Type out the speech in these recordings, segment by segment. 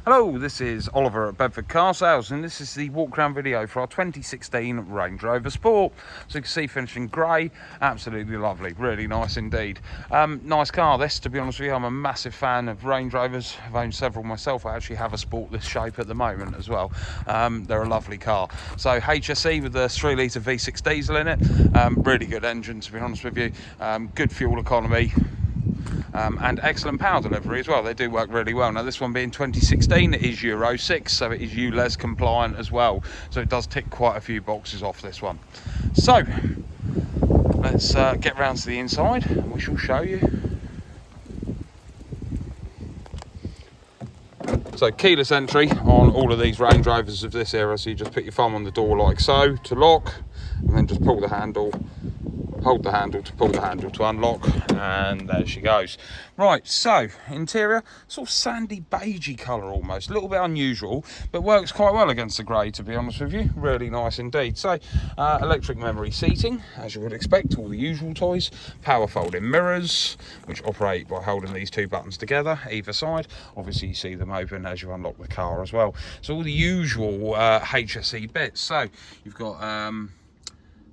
Hello, this is Oliver at Bedford Car Sales, and this is the walk-around video for our 2016 Range Rover Sport. So you can see finishing grey, absolutely lovely, really nice indeed. Nice car this, to be honest with you. I'm a massive fan of Range Rovers. I've owned several myself. I actually have a Sport this shape at the moment as well. They're a lovely car. So HSE with the 3 litre V6 diesel in it, really good engine, to be honest with you. Good fuel economy. And excellent power delivery as well. They do work really well. Now this one being 2016, it is Euro 6, so it is ULEZ compliant as well, so it does tick quite a few boxes off this one. So let's get round to the inside and we shall show you. So keyless entry on all of these Range Rovers of this era, so you just put your thumb on the door like so to lock, and then just pull the handle, hold the handle to pull the handle to unlock, and there she goes. Right, so interior, sort of sandy beigey colour almost, a little bit unusual, but works quite well against the grey, to be honest with you. Really nice indeed. So electric memory seating, as you would expect, all the usual toys. Power folding mirrors, which operate by holding these two buttons together either side. Obviously you see them open as you unlock the car as well. So all the usual HSE bits. So you've got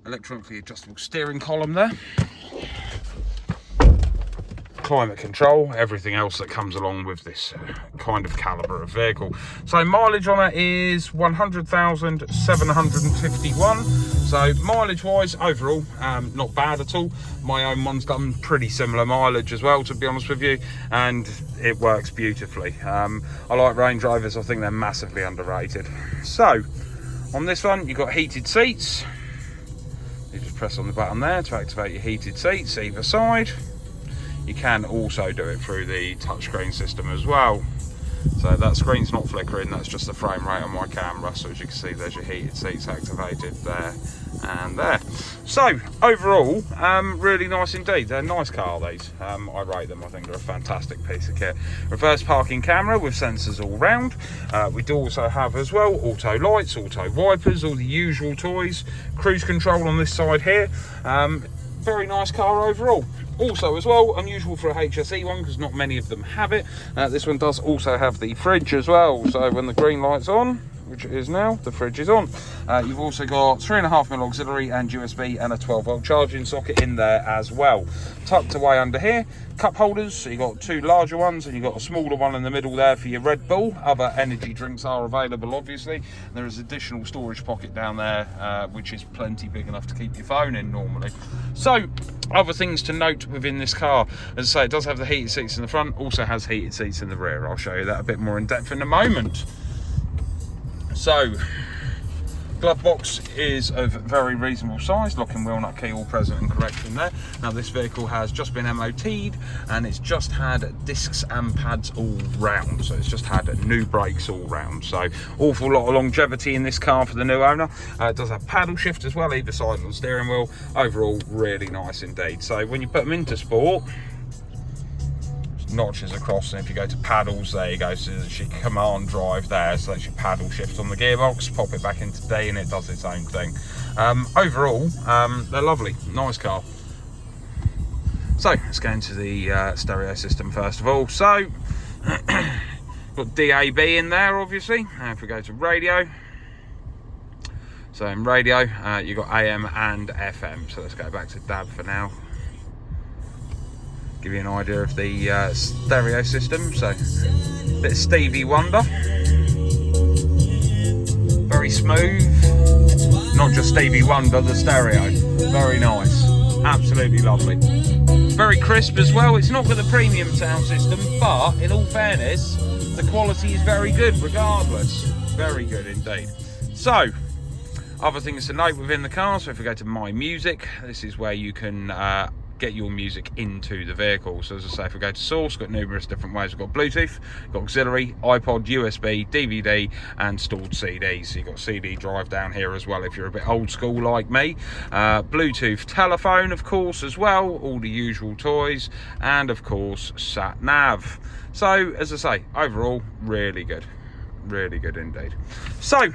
electronically adjustable steering column there, climate control, everything else that comes along with this kind of calibre of vehicle. So mileage on it is 100,751. So mileage wise, overall, not bad at all. My own one's done pretty similar mileage as well, to be honest with you, and it works beautifully. I like Range Rovers. I think they're massively underrated. So on this one, you've got heated seats. You just press on the button there to activate your heated seats either side. You can also do it through the touchscreen system as well. So that screen's not flickering, that's just the frame rate on my camera. So as you can see, there's your heated seats activated there and there. So overall, really nice indeed. They're a nice car, these. I rate them. I think they're a fantastic piece of kit. Reverse parking camera with sensors all round. We do also have as well auto lights, auto wipers, all the usual toys. Cruise control on this side here. Very nice car overall. Also as well, unusual for a HSE one because not many of them have it. This one does also have the fridge as well, so when the green light's on, which it is now, the fridge is on. You've also got 3.5mm auxiliary and USB and a 12-volt charging socket in there as well. Tucked away under here, cup holders, so you've got 2 larger ones and you've got a smaller one in the middle there for your Red Bull. Other energy drinks are available, obviously. There is additional storage pocket down there, which is plenty big enough to keep your phone in normally. So other things to note within this car, as I say, it does have the heated seats in the front, also has heated seats in the rear. I'll show you that a bit more in depth in a moment. So glove box is of very reasonable size, lock and wheel nut key all present and correct in there. Now this vehicle has just been MOT'd and it's just had discs and pads all round, so it's just had new brakes all round. So awful lot of longevity in this car for the new owner. It does have paddle shift as well either side on the steering wheel. Overall really nice indeed. So when you put them into sport, notches across, and if you go to paddles, there you go, so there's your command drive there, so that's your paddle shift on the gearbox. Pop it back into D and it does its own thing. Overall, they're lovely, nice car. So let's go into the stereo system first of all. So got DAB in there obviously, and if we go to radio, so in radio you've got AM and FM. So let's go back to DAB for now, give you an idea of the stereo system. So a bit of Stevie Wonder, very smooth, not just Stevie Wonder, the stereo, very nice, absolutely lovely. Very crisp as well. It's not got the premium sound system, but in all fairness, the quality is very good regardless, very good indeed. So other things to note within the car, so if we go to My Music, this is where you can get your music into the vehicle. So as I say, if we go to source, we've got numerous different ways. We've got Bluetooth, we've got auxiliary, iPod, USB, DVD and stored CDs. So you've got CD drive down here as well if you're a bit old school like me. Bluetooth telephone of course as well, all the usual toys, and of course sat nav. So as I say, overall really good indeed. So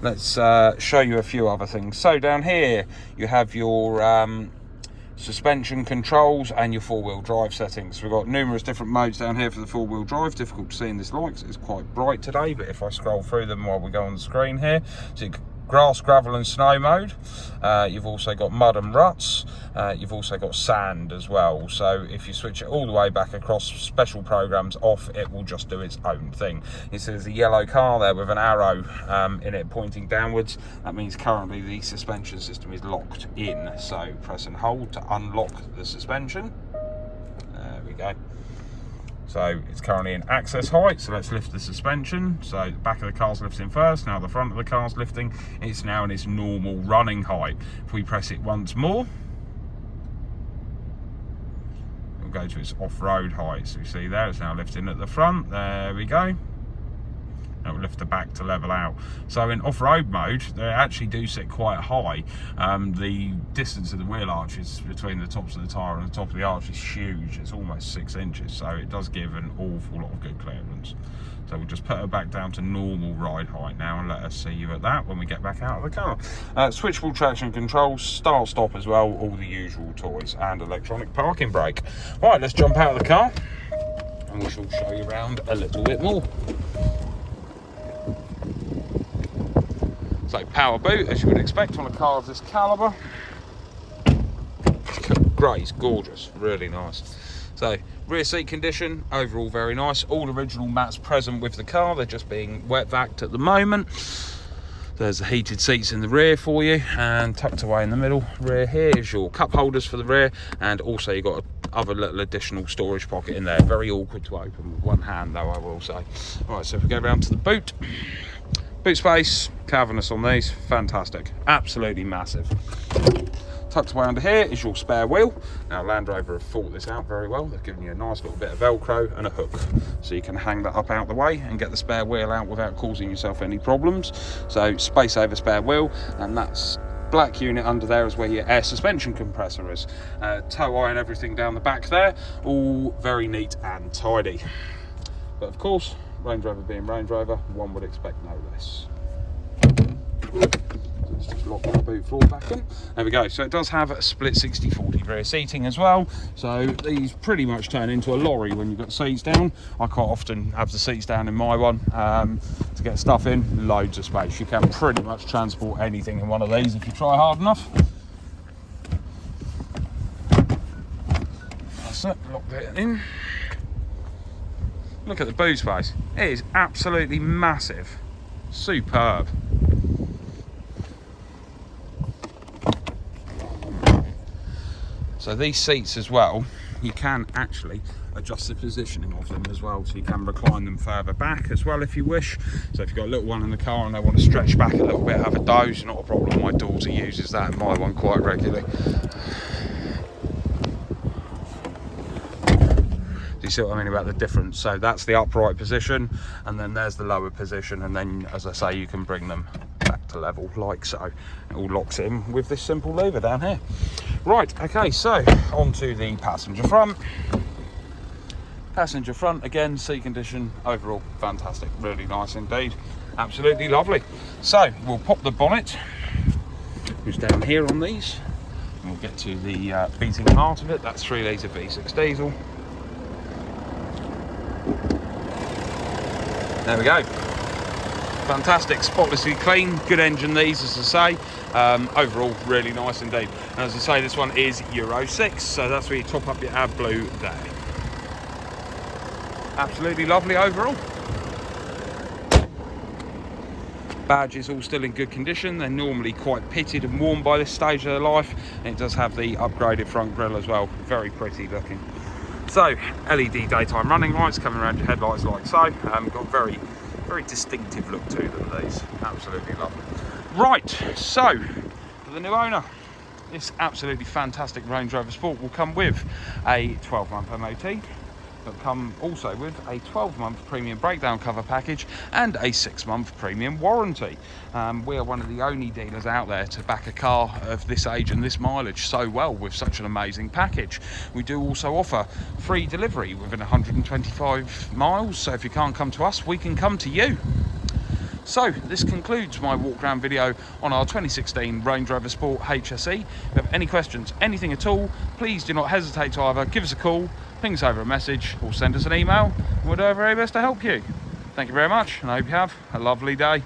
let's show you a few other things. So down here you have your suspension controls, and your four-wheel drive settings. We've got numerous different modes down here for the four-wheel drive. Difficult to see in this light because it's quite bright today, but if I scroll through them while we go on the screen here, so grass, gravel and snow mode. You've also got mud and ruts. You've also got sand as well. So if you switch it all the way back across special programs off, it will just do its own thing. You see there's a yellow car there with an arrow in it pointing downwards. That means currently the suspension system is locked in. So press and hold to unlock the suspension. There we go. So it's currently in access height, so let's lift the suspension. So the back of the car's lifting first, now the front of the car's lifting. It's now in its normal running height. If we press it once more, it'll go to its off-road height. So you see there, it's now lifting at the front. There we go. It will lift the back to level out. So in off-road mode, they actually do sit quite high. The distance of the wheel arches between the tops of the tyre and the top of the arch is huge. It's almost 6 inches, so it does give an awful lot of good clearance. So we'll just put her back down to normal ride height now and let us see you at that when we get back out of the car. Switchable traction controls, start stop as well, all the usual toys, and electronic parking brake. Right, let's jump out of the car and we shall show you around a little bit more. So power boot, as you would expect on a car of this calibre. Grey's gorgeous, really nice. So rear seat condition, overall very nice. All original mats present with the car, they're just being wet vacked at the moment. There's the heated seats in the rear for you, and tucked away in the middle rear here is your cup holders for the rear, and also you've got other little additional storage pocket in there. Very awkward to open with one hand though, I will say. Right, so if we go around to the boot. Boot space, cavernous on these, fantastic, absolutely massive. Tucked away under here is your spare wheel. Now Land Rover have thought this out very well. They've given you a nice little bit of Velcro and a hook, so you can hang that up out the way and get the spare wheel out without causing yourself any problems. So space over spare wheel, and that's black unit under there is where your air suspension compressor is. Tow eye and everything down the back there, all very neat and tidy. But of course, Range Rover being Range Rover, one would expect no less. Let's just lock the boot floor back in. There we go. So it does have a split 60/40 rear seating as well. So these pretty much turn into a lorry when you've got seats down. I quite often have the seats down in my one to get stuff in. Loads of space. You can pretty much transport anything in one of these if you try hard enough. That's it. Lock that in. Look at the boot space. It is absolutely massive. Superb. So these seats as well, you can actually adjust the positioning of them as well, so you can recline them further back as well if you wish. So if you've got a little one in the car and they want to stretch back a little bit, have a doze, not a problem. My daughter uses that in my one quite regularly. You see what I mean about the difference? So that's the upright position, and then there's the lower position, and then, as I say, you can bring them back to level like so. It all locks in with this simple lever down here. Right, okay, so onto the passenger front. Passenger front, again, seat condition, overall fantastic, really nice indeed, absolutely lovely. So we'll pop the bonnet, who's down here on these, and we'll get to the beating heart of it. That's 3 litre V6 diesel. There we go. Fantastic, spotlessly clean, good engine these, as I say. Overall, really nice indeed. And as I say, this one is Euro 6, so that's where you top up your AdBlue there. Absolutely lovely overall. Badge is all still in good condition. They're normally quite pitted and worn by this stage of their life. And it does have the upgraded front grille as well. Very pretty looking. So, LED daytime running lights coming around your headlights like so. Got very distinctive look to them, these. Absolutely lovely. Right, so, for the new owner, this absolutely fantastic Range Rover Sport will come with a 12-month MOT, but come also with a 12-month premium breakdown cover package and a 6-month premium warranty. We are one of the only dealers out there to back a car of this age and this mileage so well with such an amazing package. We do also offer free delivery within 125 miles, so if you can't come to us, we can come to you. So this concludes my walk around video on our 2016 Range Rover Sport HSE. If you have any questions, anything at all, please do not hesitate to either give us a call, ping us over a message, or send us an email, and we'll do our very best to help you. Thank you very much, and I hope you have a lovely day.